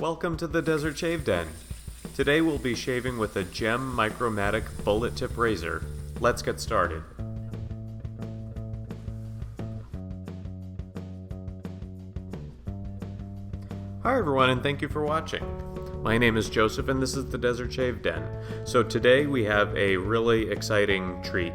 Welcome to the Desert Shave Den. Today we'll be shaving with a GEM Micromatic bullet tip razor. Let's get started. Hi everyone, and thank you for watching. My name is Joseph and this is the Desert Shave Den. So today we have a really exciting treat.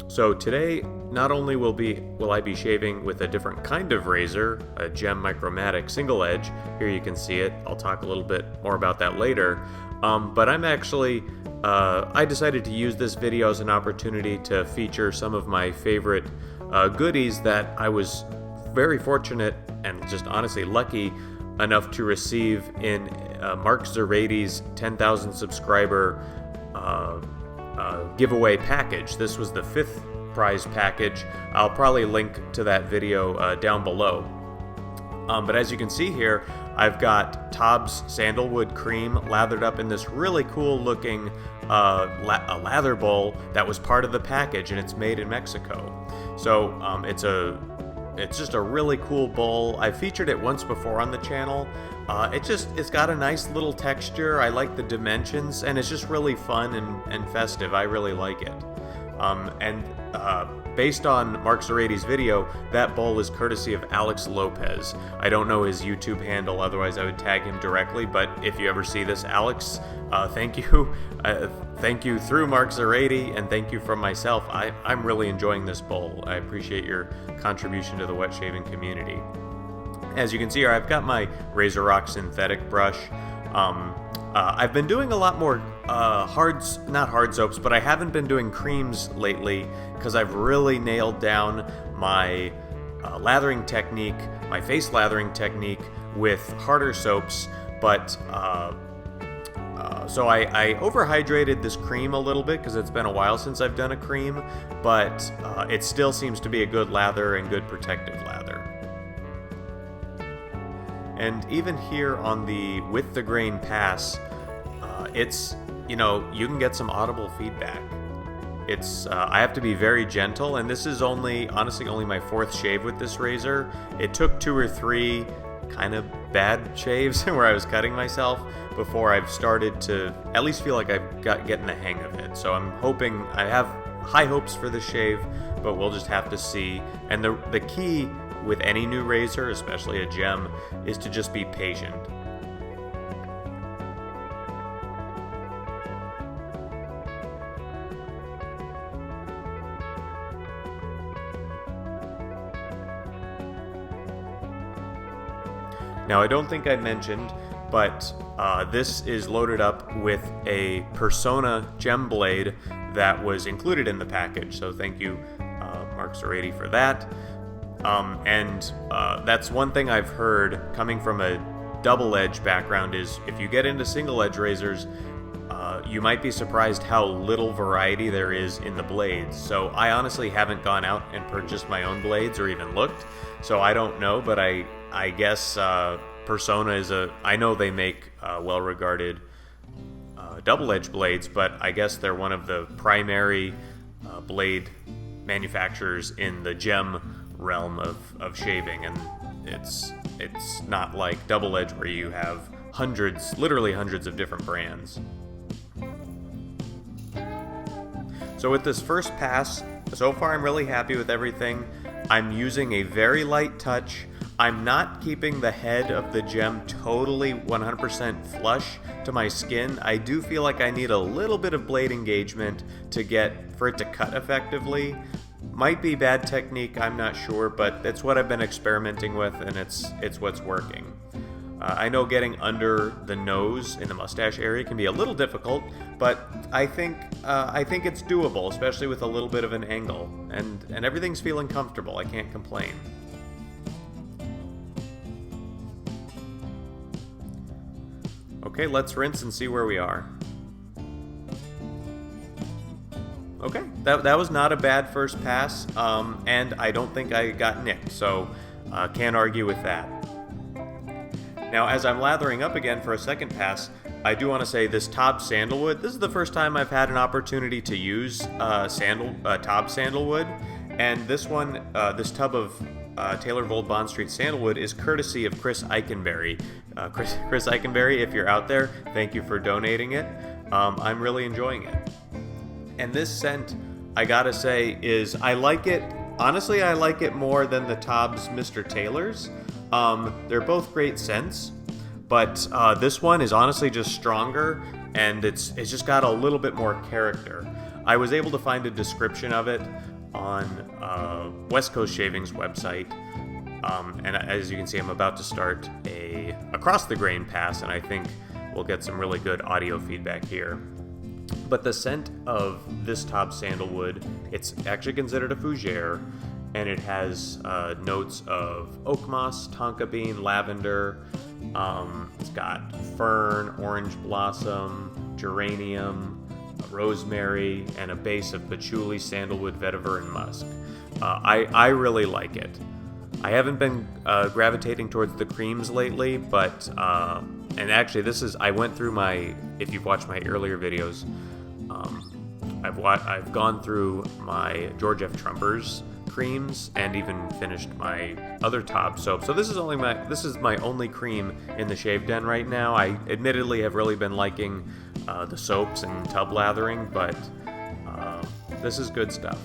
So today, not only will I be shaving with a different kind of razor, a GEM Micromatic single edge. Here you can see it. I'll talk a little bit more about that later. But I'm actually, I decided to use this video as an opportunity to feature some of my favorite goodies that I was very fortunate and just honestly lucky enough to receive in Mark Zerati's 10,000 subscriber giveaway package. This was the 5th prize package. I'll probably link to that video down below. But as you can see here, I've got TOBS Sandalwood cream lathered up in this really cool looking lather bowl that was part of the package, and it's made in Mexico. So it's just a really cool bowl. I featured it once before on the channel. It's got a nice little texture. I like the dimensions, and it's just really fun and festive. I really like it. Based on Mark Zerati's video, that bowl is courtesy of Alex Lopez. I don't know his YouTube handle, otherwise I would tag him directly, but if you ever see this, Alex, thank you. Thank you through Mark Zerati, and thank you from myself. I'm really enjoying this bowl. I appreciate your contribution to the wet shaving community. As you can see here, I've got my Razor Rock synthetic brush. I've been doing a lot more not hard soaps, but I haven't been doing creams lately because I've really nailed down my lathering technique, my face lathering technique with harder soaps. But so I overhydrated this cream a little bit because it's been a while since I've done a cream, but it still seems to be a good lather and good protective lather. And even here on the with the grain pass, it's, you can get some audible feedback. I have to be very gentle, and this is honestly only my 4th shave with this razor. It took 2 or 3 kind of bad shaves where I was cutting myself before I've started to at least feel like I've getting the hang of it. So I have high hopes for this shave, but we'll just have to see. And the key with any new razor, especially a GEM, is to just be patient. Now, I don't think I mentioned, but this is loaded up with a Personna GEM blade that was included in the package, so thank you, Mark Zerati, for that. That's one thing I've heard coming from a double-edge background is if you get into single-edge razors, you might be surprised how little variety there is in the blades. So I honestly haven't gone out and purchased my own blades or even looked, so I don't know, but I guess Personna is I know they make well-regarded double-edge blades, but I guess they're one of the primary blade manufacturers in the GEM realm of shaving, and it's not like double edge where you have literally hundreds of different brands. So with this first pass, so far I'm really happy with everything. I'm using a very light touch. I'm not keeping the head of the GEM totally 100% flush to my skin. I do feel like I need a little bit of blade engagement for it to cut effectively. Might be bad technique, I'm not sure, but it's what I've been experimenting with, and it's what's working. I know getting under the nose in the mustache area can be a little difficult, but I think it's doable, especially with a little bit of an angle, and everything's feeling comfortable. I can't complain. Okay, let's rinse and see where we are. Okay, that was not a bad first pass, and I don't think I got nicked, so can't argue with that. Now, as I'm lathering up again for a second pass, I do want to say this TOBS Sandalwood, this is the first time I've had an opportunity to use TOBS Sandalwood, and this tub of Taylor Vold Bond Street Sandalwood is courtesy of Kris Eikenbery. Kris Eikenbery, if you're out there, thank you for donating it. I'm really enjoying it. And this scent, I gotta say, is I like it. Honestly, I like it more than the TOBS Mr. Taylor's. They're both great scents, but this one is honestly just stronger, and it's just got a little bit more character. I was able to find a description of it on West Coast Shaving's website, and as you can see, I'm about to start a across the grain pass, and I think we'll get some really good audio feedback here. But the scent of this TOBS Sandalwood, it's actually considered a fougere, and it has notes of oak moss, tonka bean, lavender. It's got fern, orange blossom, geranium, rosemary, and a base of patchouli, sandalwood, vetiver, and musk. I really like it. I haven't been gravitating towards the creams lately, but and actually I went through if you've watched my earlier videos, I've gone through my George F. Trumpers creams and even finished my other TOBS soap. So this is my only cream in the shave den right now. I admittedly have really been liking the soaps and tub lathering, but this is good stuff.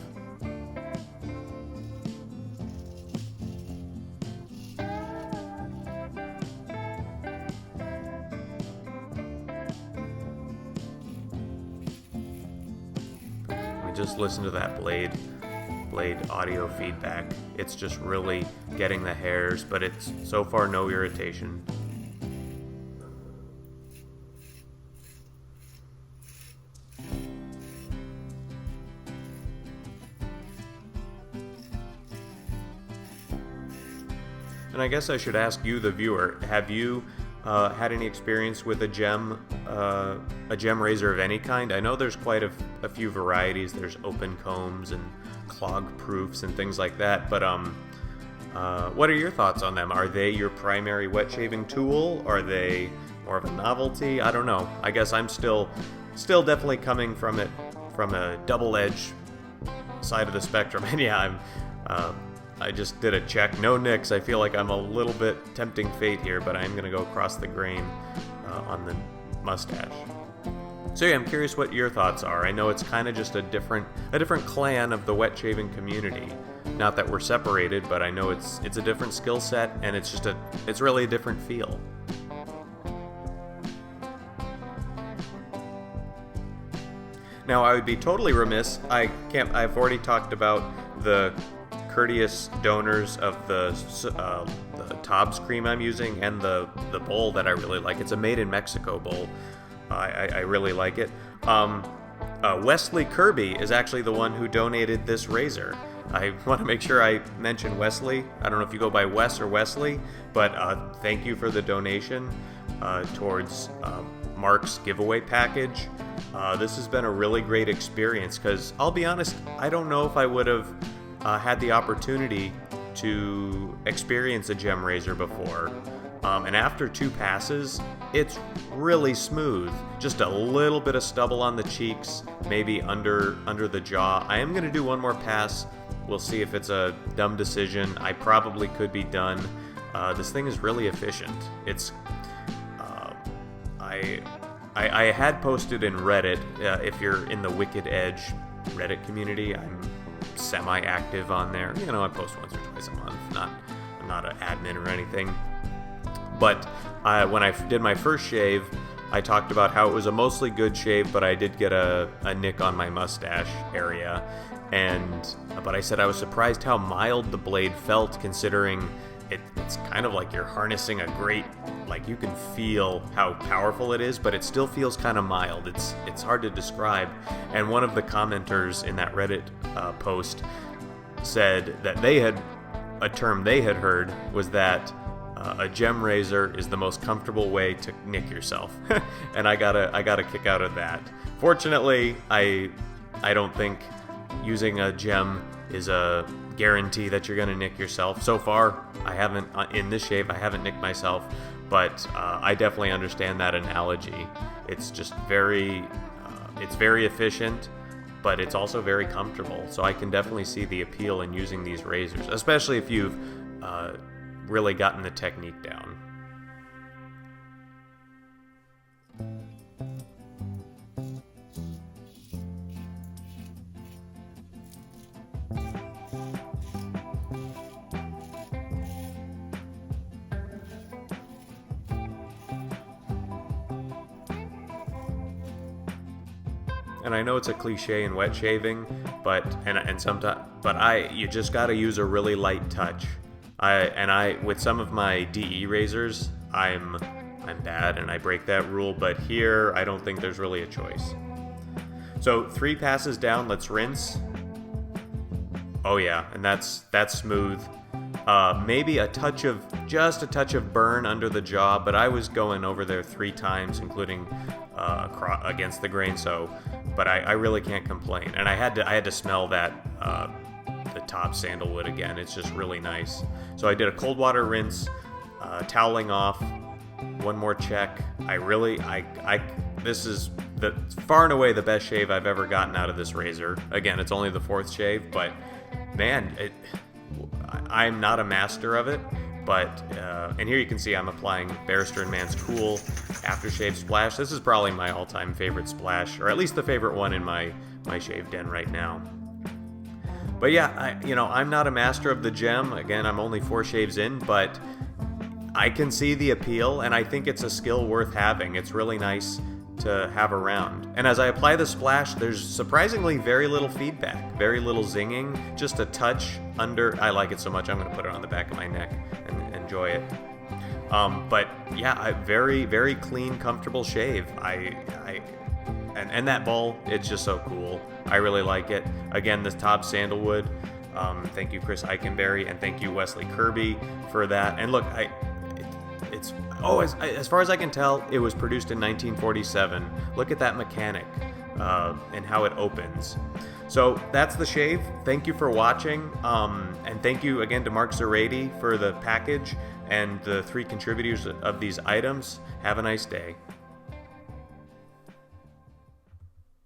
Just listen to that blade audio feedback. It's just really getting the hairs, but it's so far no irritation. And I guess I should ask you, the viewer, have you had any experience with a gem razor of any kind? I know there's quite a few varieties. There's open combs and clog proofs and things like that, but what are your thoughts on them? Are they your primary wet shaving tool? Are they more of a novelty? I don't know. I guess I'm still definitely coming from it from a double-edged side of the spectrum. And yeah, I just did a check. No nicks. I feel like I'm a little bit tempting fate here, but I'm going to go across the grain on the mustache. So yeah, I'm curious what your thoughts are. I know it's kind of just a different clan of the wet shaving community. Not that we're separated, but I know it's a different skill set, and it's really a different feel. Now, I would be totally remiss. I've already talked about the courteous donors of the TOBS cream I'm using and the bowl that I really like. It's a made in Mexico bowl. I really like it. Wesley Kirby is actually the one who donated this razor. I want to make sure I mention Wesley. I don't know if you go by Wes or Wesley, but thank you for the donation towards Mark's giveaway package. This has been a really great experience because I'll be honest, I don't know if I would have had the opportunity to experience a gem razor before. And after 2 passes, it's really smooth. Just a little bit of stubble on the cheeks, maybe under the jaw. I am going to do one more pass. We'll see if it's a dumb decision. I probably could be done. This thing is really efficient. It's I had posted in Reddit, if you're in the Wicked Edge Reddit community, I'm semi-active on there. You know, I post once or twice a month. I'm not an admin or anything. But when I did my first shave, I talked about how it was a mostly good shave, but I did get a nick on my mustache area. But I said I was surprised how mild the blade felt, considering it's kind of like you're harnessing a great, like you can feel how powerful it is, but it still feels kind of mild. It's hard to describe. And one of the commenters in that Reddit post said that a term they had heard was that a gem razor is the most comfortable way to nick yourself. And I got a kick out of that. Fortunately, I don't think using a gem is a guarantee that you're going to nick yourself. So far, I haven't, in this shave, I haven't nicked myself, but I definitely understand that analogy. It's just it's very efficient, but it's also very comfortable. So I can definitely see the appeal in using these razors, especially if you've really gotten the technique down. And I know it's a cliche in wet shaving, but you just got to use a really light touch. With some of my DE razors, I'm bad and I break that rule, but here I don't think there's really a choice. So 3 passes down, let's rinse. Oh yeah, and that's smooth. Maybe just a touch of burn under the jaw, but I was going over there 3 times, including against the grain. But I really can't complain. And I had to smell that the TOBS Sandalwood again. It's just really nice. So I did a cold water rinse, toweling off, one more check. This is far and away the best shave I've ever gotten out of this razor. Again, it's only the 4th shave, but man, I'm not a master of it. But, and here you can see I'm applying Barrister & Mann's Cool Aftershave Splash. This is probably my all-time favorite splash, or at least the favorite one in my shave den right now. But yeah, I'm not a master of the gem. Again, I'm only 4 shaves in, but I can see the appeal, and I think it's a skill worth having. It's really nice to have around. And as I apply the splash, there's surprisingly very little feedback, very little zinging, just a touch under. I like it so much, I'm going to put it on the back of my neck and enjoy it. But yeah, very, very clean, comfortable shave. And that ball, it's just so cool. I really like it. Again, this TOBS Sandalwood. Thank you, Kris Eikenbery, and thank you, Wesley Kirby, for that. And look, as far as I can tell, it was produced in 1947. Look at that mechanic and how it opens. So that's the shave. Thank you for watching, and thank you again to Mark Zerady for the package and the 3 contributors of these items. Have a nice day.